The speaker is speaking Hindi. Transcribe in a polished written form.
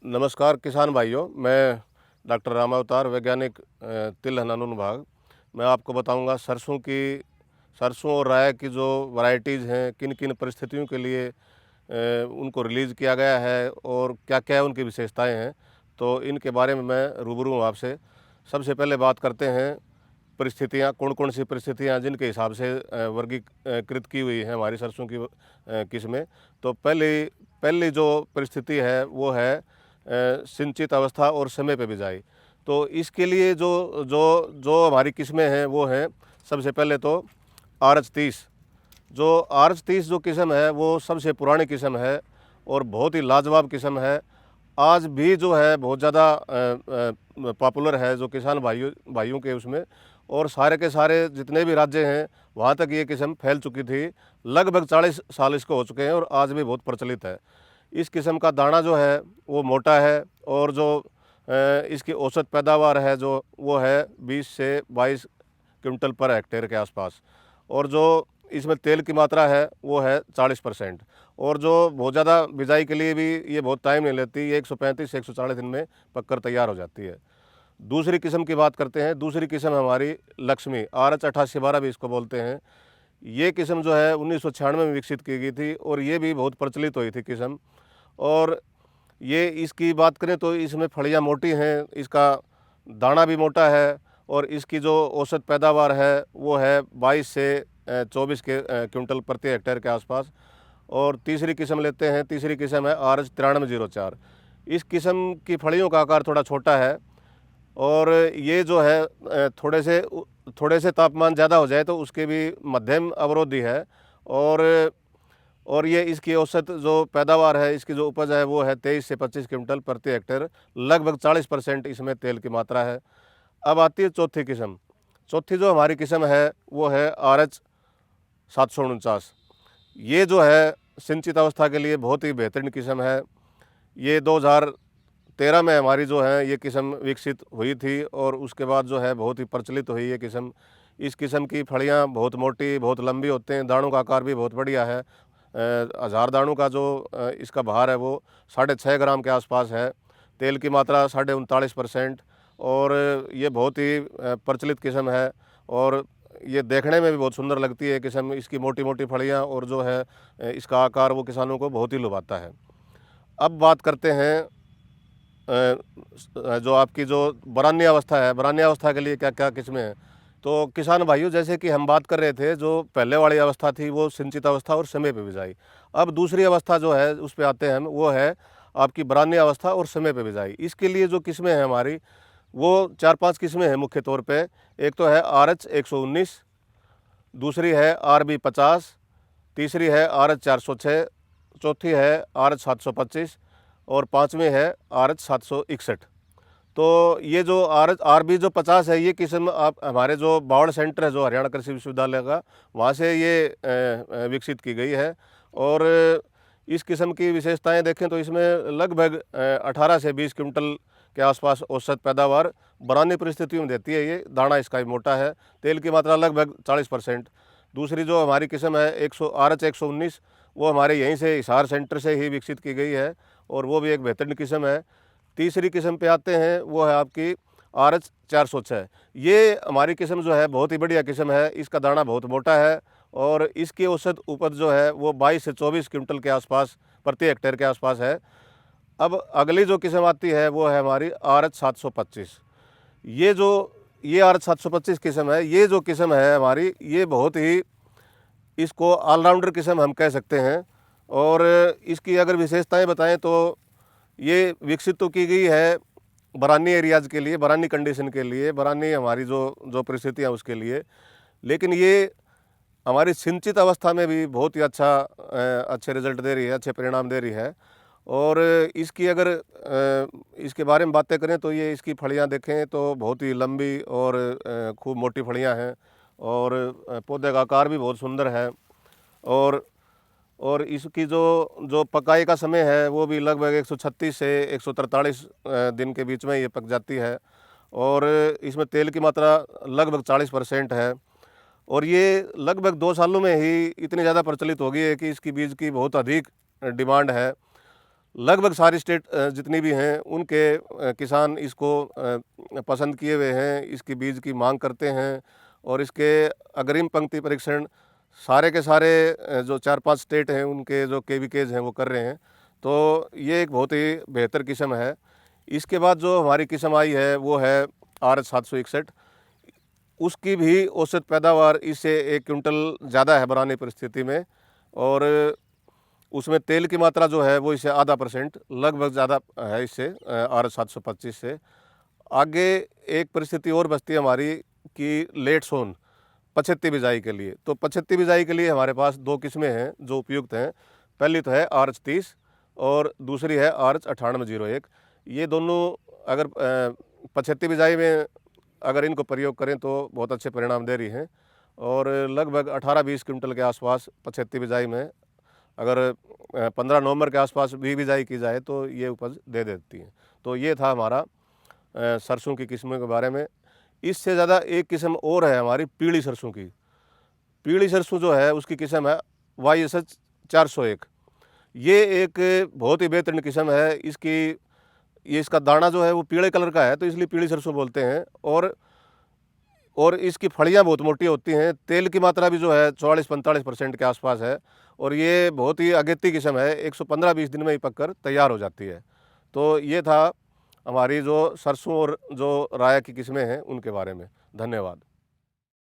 नमस्कार किसान भाइयों, मैं डॉक्टर रामावतार वैज्ञानिक तिल हनानुन भाग। मैं आपको बताऊंगा सरसों और राय की जो वैरायटीज़ हैं, किन किन परिस्थितियों के लिए उनको रिलीज़ किया गया है और क्या क्या उनकी विशेषताएं हैं। तो इनके बारे में मैं रूबरू हूँ आपसे। सबसे पहले बात करते हैं परिस्थितियाँ, कौन कौन सी परिस्थितियाँ जिनके हिसाब से वर्गीकृत की हुई हैं हमारी सरसों की किस्में। तो पहली जो परिस्थिति है वो है सिंचित अवस्था और समय पे बिजाई। तो इसके लिए जो जो जो हमारी किस्में हैं वो हैं, सबसे पहले तो RH30। जो RH30 जो किस्म है वो सबसे पुरानी किस्म है और बहुत ही लाजवाब किस्म है। आज भी जो है बहुत ज़्यादा पॉपुलर है जो किसान भाइयों के उसमें, और सारे के सारे जितने भी राज्य हैं वहाँ तक ये किस्म फैल चुकी थी। लगभग 40 साल इसको हो चुके हैं और आज भी बहुत प्रचलित है। इस किस्म का दाना जो है वो मोटा है और जो इसकी औसत पैदावार है जो वो है 20 से 22 क्विंटल पर हेक्टेयर के आसपास, और जो इसमें तेल की मात्रा है वो है 40%। और जो बहुत ज़्यादा बिजाई के लिए भी ये बहुत टाइम नहीं लेती, ये 135 से 140 दिन में पककर तैयार हो जाती है। दूसरी किस्म की बात करते हैं। दूसरी किस्म हमारी लक्ष्मी RH8812 भी इसको बोलते हैं। ये किस्म जो है 1996 में विकसित की गई थी और ये भी बहुत प्रचलित हुई थी किस्म। और ये इसकी बात करें तो इसमें फलियाँ मोटी हैं, इसका दाना भी मोटा है और इसकी जो औसत पैदावार है वो है 22 से 24 क्विंटल प्रति हेक्टेयर के आसपास। और तीसरी किस्म लेते हैं। तीसरी किस्म है RH9304। इस किस्म की फलियों का आकार थोड़ा छोटा है और ये जो है थोड़े से तापमान ज़्यादा हो जाए तो उसके भी मध्यम अवरोधी है। और ये इसकी औसत जो पैदावार है, इसकी जो उपज है वो है 23 से 25 क्विंटल प्रति हेक्टेयर। लगभग 40% इसमें तेल की मात्रा है। अब आती है चौथी किस्म। चौथी जो हमारी किस्म है वो है RH749। ये जो है सिंचित अवस्था के लिए बहुत ही बेहतरीन किस्म है। ये 2013 में हमारी जो है ये किस्म विकसित हुई थी और उसके बाद जो है बहुत ही प्रचलित हुई ये किस्म। इस किस्म की फलियां बहुत मोटी, बहुत लंबी होते हैं। दानों का आकार भी बहुत बढ़िया है। 1000 दानों का जो इसका भार है वो 6.5 ग्राम के आसपास है। तेल की मात्रा 39.5%। और ये बहुत ही प्रचलित किस्म है और ये देखने में भी बहुत सुंदर लगती है किस्म। इसकी मोटी मोटी फलियां और जो है इसका आकार वो किसानों को बहुत ही लुभाता है। अब बात करते हैं जो आपकी जो बरानी अवस्था है, बरानी अवस्था के लिए क्या क्या किस्में हैं। तो किसान भाइयों, जैसे कि हम बात कर रहे थे, जो पहले वाली अवस्था थी वो सिंचित अवस्था और समय पे बिजाई। अब दूसरी अवस्था जो है उस पे आते हैं हम, वो है आपकी बरानी अवस्था और समय पे बिजाई। इसके लिए जो किस्में हैं हमारी वो 4-5 किस्में हैं मुख्य तौर पे। एक तो है RH119, दूसरी है RB50, तीसरी है RH406, चौथी है RH725 और पाँचवीं है RH761। तो ये जो RB50 है, ये किस्म आप हमारे जो बावड़ सेंटर है जो हरियाणा कृषि विश्वविद्यालय का, वहाँ से ये विकसित की गई है। और इस किस्म की विशेषताएं देखें तो इसमें लगभग 18 से 20 क्विंटल के आसपास औसत पैदावार बरानी परिस्थितियों में देती है। ये दाना इसका भी मोटा है। तेल की मात्रा लगभग 40%। दूसरी जो हमारी किस्म है RH119, वो हमारे यहीं से हिसार सेंटर से ही विकसित की गई है और वो भी एक बेहतरीन किस्म है। तीसरी किस्म पे आते हैं, वो है आपकी RH406। ये हमारी किस्म जो है बहुत ही बढ़िया किस्म है। इसका दाना बहुत मोटा है और इसकी औसत उपज जो है वो 22 से 24 क्विंटल के आसपास प्रति हेक्टेयर के आसपास है। अब अगली जो किस्म आती है वो है हमारी RH725। ये RH725 किस्म है। ये जो किस्म है हमारी, ये बहुत ही, इसको ऑलराउंडर किस्म हम कह सकते हैं। और इसकी अगर विशेषताएं बताएं तो ये विकसित तो की गई है बरानी एरियाज़ के लिए, बरानी कंडीशन के लिए, बरानी हमारी जो जो परिस्थितियाँ उसके लिए। लेकिन ये हमारी सिंचित अवस्था में भी बहुत ही अच्छे रिजल्ट दे रही है, अच्छे परिणाम दे रही है। और इसकी अगर इसके बारे में बातें करें तो ये इसकी फलियां देखें तो बहुत ही लंबी और खूब मोटी फलियां हैं और पौधे का आकार भी बहुत सुंदर है। और और इसकी जो जो पकाई का समय है वो भी लगभग 136 से 143 दिन के बीच में ये पक जाती है। और इसमें तेल की मात्रा लगभग 40% है। और ये लगभग 2 सालों में ही इतनी ज़्यादा प्रचलित हो गई है कि इसकी बीज की बहुत अधिक डिमांड है। लगभग सारी स्टेट जितनी भी हैं उनके किसान इसको पसंद किए हुए हैं, इसकी बीज की मांग करते हैं और इसके अग्रिम पंक्ति परीक्षण सारे के सारे जो 4-5 स्टेट हैं उनके जो केवीकेज हैं वो कर रहे हैं। तो ये एक बहुत ही बेहतर किस्म है। इसके बाद जो हमारी किस्म आई है वो है RH 761। उसकी भी औसत पैदावार इससे 1 क्विंटल ज़्यादा है बनाने परिस्थिति में, और उसमें तेल की मात्रा जो है वो इससे ½ लगभग ज़्यादा है इससे RH 725 से। आगे एक परिस्थिति और बचती है हमारी कि लेट सोन पछेती बिजाई के लिए। तो पछेती बिजाई के लिए हमारे पास 2 किस्में हैं जो उपयुक्त हैं। पहली तो है RH 30 और दूसरी है RH 9801। ये दोनों अगर पछेती बिजाई में अगर इनको प्रयोग करें तो बहुत अच्छे परिणाम दे रही हैं, और लगभग 18-20 क्विंटल के आसपास पछेती बिजाई में अगर 15 नवंबर के आसपास भी बिजाई की जाए तो ये उपज दे देती हैं। तो ये था हमारा सरसों की किस्मों के बारे में। इससे ज़्यादा एक किस्म और है हमारी पीली सरसों की। पीली सरसों जो है उसकी किस्म है YSH 401। ये एक बहुत ही बेहतरीन किस्म है। इसका दाना जो है वो पीले कलर का है तो इसलिए पीली सरसों बोलते हैं, और इसकी फलियां बहुत मोटी होती हैं। तेल की मात्रा भी जो है 44-45% के आसपास है, और ये बहुत ही अगेती किस्म है। 115-20 दिन में ही पककर तैयार हो जाती है। तो ये था हमारी जो सरसों और जो राय की किस्में हैं उनके बारे में। धन्यवाद।